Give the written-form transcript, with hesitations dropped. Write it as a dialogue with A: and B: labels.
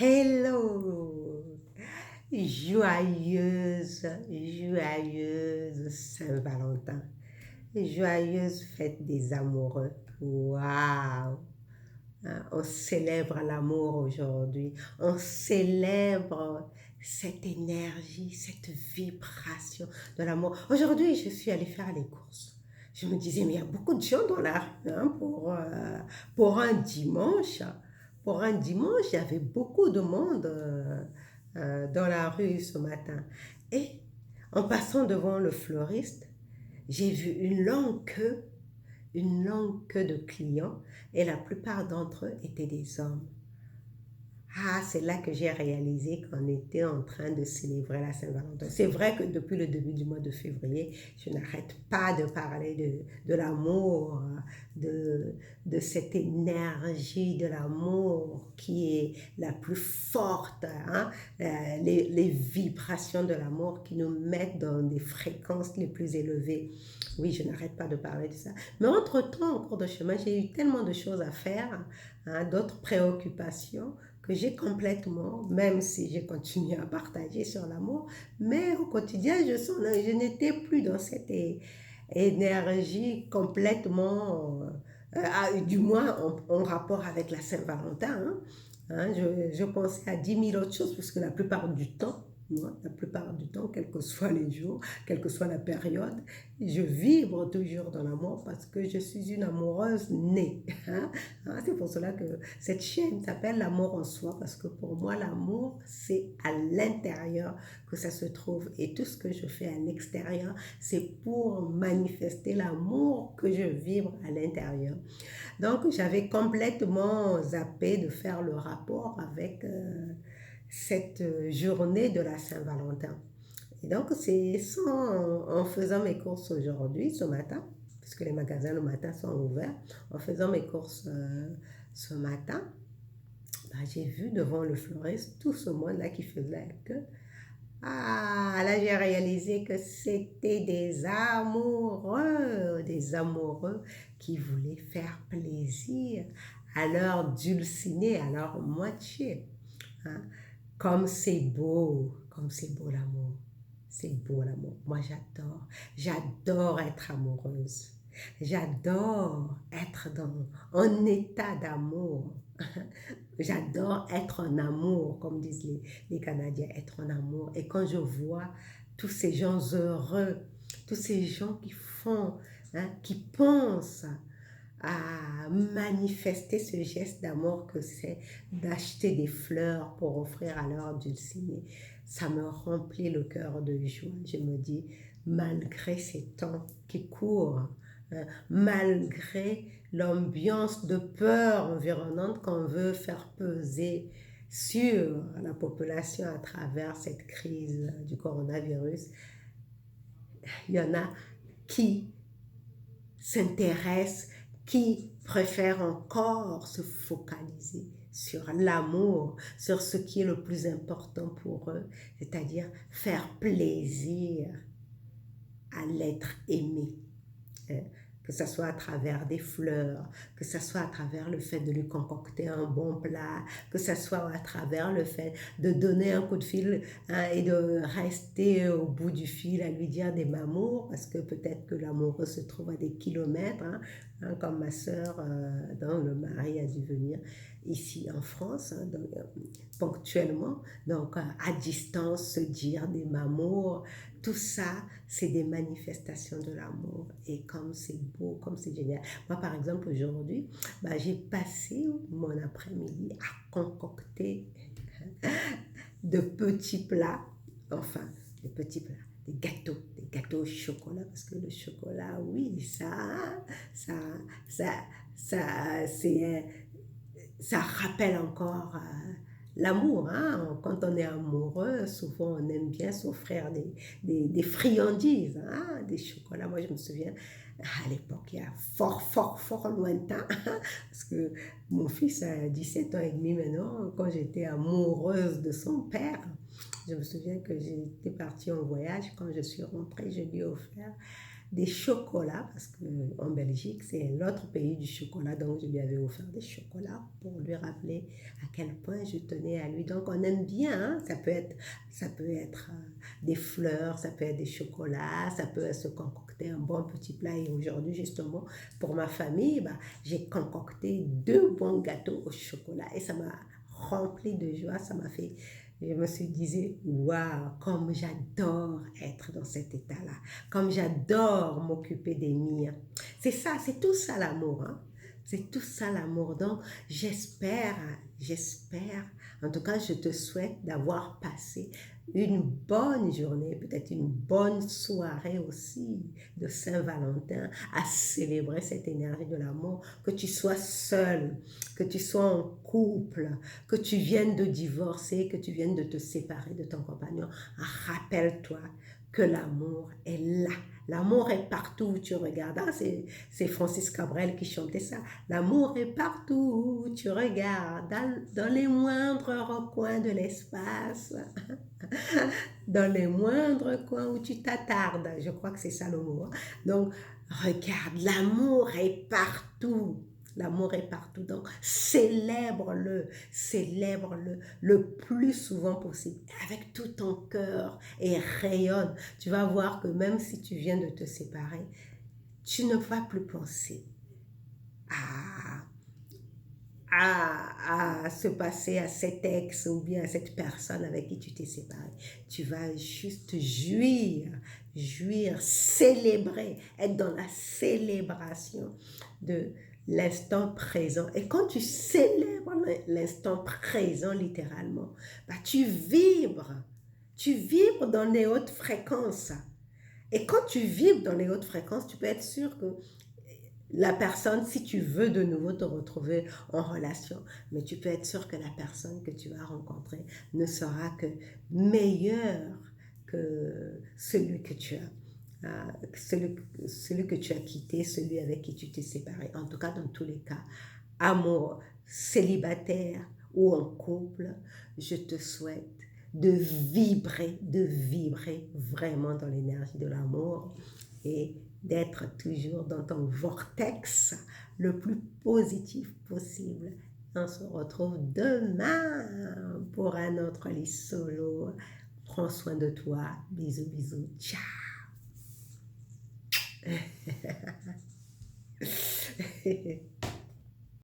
A: Hello! Joyeuse Saint-Valentin. Joyeuse fête des amoureux. Waouh! Hein, on célèbre l'amour aujourd'hui. On célèbre cette énergie, cette vibration de l'amour. Aujourd'hui, je suis allée faire les courses. Je me disais, mais il y a beaucoup de gens dans la rue hein, pour un dimanche. Pour un dimanche, il y avait beaucoup de monde dans la rue ce matin. Et en passant devant le fleuriste, j'ai vu une longue queue de clients et la plupart d'entre eux étaient des hommes. Ah, c'est là que j'ai réalisé qu'on était en train de célébrer la Saint-Valentin. C'est vrai que depuis le début du mois de février, je n'arrête pas de parler de l'amour, de cette énergie de l'amour qui est la plus forte, hein? Les vibrations de l'amour qui nous mettent dans des fréquences les plus élevées. Oui, je n'arrête pas de parler de ça. Mais entre-temps, en cours de chemin, j'ai eu tellement de choses à faire, hein, d'autres préoccupations que j'ai complètement, même si j'ai continué à partager sur l'amour, mais au quotidien, je n'étais plus dans cette énergie complètement, du moins en rapport avec la Saint-Valentin. Hein. Hein, je pensais à 10 000 autres choses, parce que la plupart du temps, moi, la plupart du temps, quels que soient les jours, quelle que soit la période, je vibre toujours dans l'amour parce que je suis une amoureuse née. Hein. Hein, c'est pour cela que cette chaîne s'appelle l'amour en soi, parce que pour moi, l'amour, c'est à l'intérieur que ça se trouve. Et tout ce que je fais à l'extérieur, c'est pour manifester l'amour que je vibre à l'intérieur. Donc, j'avais complètement zappé de faire le rapport avec cette journée de la Saint-Valentin. Et donc, c'est en faisant mes courses aujourd'hui, ce matin, puisque les magasins le matin sont ouverts, en faisant mes courses ce matin, bah, j'ai vu devant le fleuriste tout ce monde-là qui faisait la queue. Ah, là j'ai réalisé que c'était des amoureux qui voulaient faire plaisir à leur dulcinée, à leur moitié. Hein. Comme c'est beau l'amour. C'est beau l'amour. Moi j'adore être amoureuse. J'adore être en état d'amour. J'adore être en amour, comme disent les Canadiens, être en amour. Et quand je vois tous ces gens heureux, tous ces gens qui font, hein, qui pensent à manifester ce geste d'amour que c'est d'acheter des fleurs pour offrir à leur dulcinée, ça me remplit le cœur de joie. Je me dis, malgré ces temps qui courent, hein, malgré l'ambiance de peur environnante qu'on veut faire peser sur la population à travers cette crise du coronavirus, il y en a qui s'intéressent, qui préfèrent encore se focaliser sur l'amour, sur ce qui est le plus important pour eux, c'est-à-dire faire plaisir à l'être aimé. Que ce soit à travers des fleurs, que ce soit à travers le fait de lui concocter un bon plat, que ce soit à travers le fait de donner un coup de fil, hein, et de rester au bout du fil à lui dire des mamours, parce que peut-être que l'amoureux se trouve à des kilomètres, hein, hein, comme ma soeur, dont le mari a dû venir ici en France, hein, donc, ponctuellement, donc à distance se dire des mamours, tout ça, c'est des manifestations de l'amour. Et comme c'est beau, comme c'est génial. Moi, par exemple, aujourd'hui, bah, j'ai passé mon après-midi à concocter de petits plats, enfin, des petits plats, des gâteaux au chocolat, parce que le chocolat, oui, ça, ça, c'est, ça rappelle encore l'amour. Hein? Quand on est amoureux, souvent on aime bien s'offrir des friandises, hein? Des chocolats. Moi, je me souviens, à l'époque, il y a fort lointain, parce que mon fils a 17 ans et demi maintenant, quand j'étais amoureuse de son père, je me souviens que j'étais partie en voyage. Quand je suis rentrée, je lui ai offert des chocolats, parce qu'en Belgique, c'est l'autre pays du chocolat, donc je lui avais offert des chocolats pour lui rappeler à quel point je tenais à lui. Donc on aime bien, hein? Ça peut être des fleurs, ça peut être des chocolats, ça peut se concocter un bon petit plat. Et aujourd'hui, justement, pour ma famille, bah, j'ai concocté 2 bons gâteaux au chocolat et ça m'a rempli de joie, ça m'a fait... Je me suis dit, waouh, comme j'adore être dans cet état-là, comme j'adore m'occuper des miens. C'est ça, c'est tout ça l'amour, hein? C'est tout ça l'amour. Donc, j'espère, en tout cas, je te souhaite d'avoir passé une bonne journée, peut-être une bonne soirée aussi de Saint-Valentin à célébrer cette énergie de l'amour, que tu sois seul, que tu sois en couple, que tu viennes de divorcer, que tu viennes de te séparer de ton compagnon. Rappelle-toi que l'amour est là. L'amour est partout où tu regardes. Ah, c'est Francis Cabrel qui chantait ça. L'amour est partout où tu regardes, dans les moindres recoins de l'espace, dans les moindres coins où tu t'attardes. Je crois que c'est ça le mot. Donc, regarde, l'amour est partout. L'amour est partout. Donc, célèbre-le le plus souvent possible, avec tout ton cœur et rayonne. Tu vas voir que même si tu viens de te séparer, tu ne vas plus penser à se passer à cet ex ou bien à cette personne avec qui tu t'es séparé. Tu vas juste jouir, célébrer, être dans la célébration de l'instant présent. Et quand tu célèbres l'instant présent littéralement, bah, tu vibres dans les hautes fréquences. Et quand tu vibres dans les hautes fréquences, tu peux être sûr que la personne, si tu veux de nouveau te retrouver en relation, mais tu peux être sûr que la personne que tu vas rencontrer ne sera que meilleure que celui que tu as, celui que tu as quitté, celui avec qui tu t'es séparé. En tout cas, dans tous les cas, amour, célibataire ou en couple, je te souhaite de vibrer vraiment dans l'énergie de l'amour et d'être toujours dans ton vortex le plus positif possible. On se retrouve demain pour un autre lit solo. Prends soin de toi. Bisous, bisous. Ciao.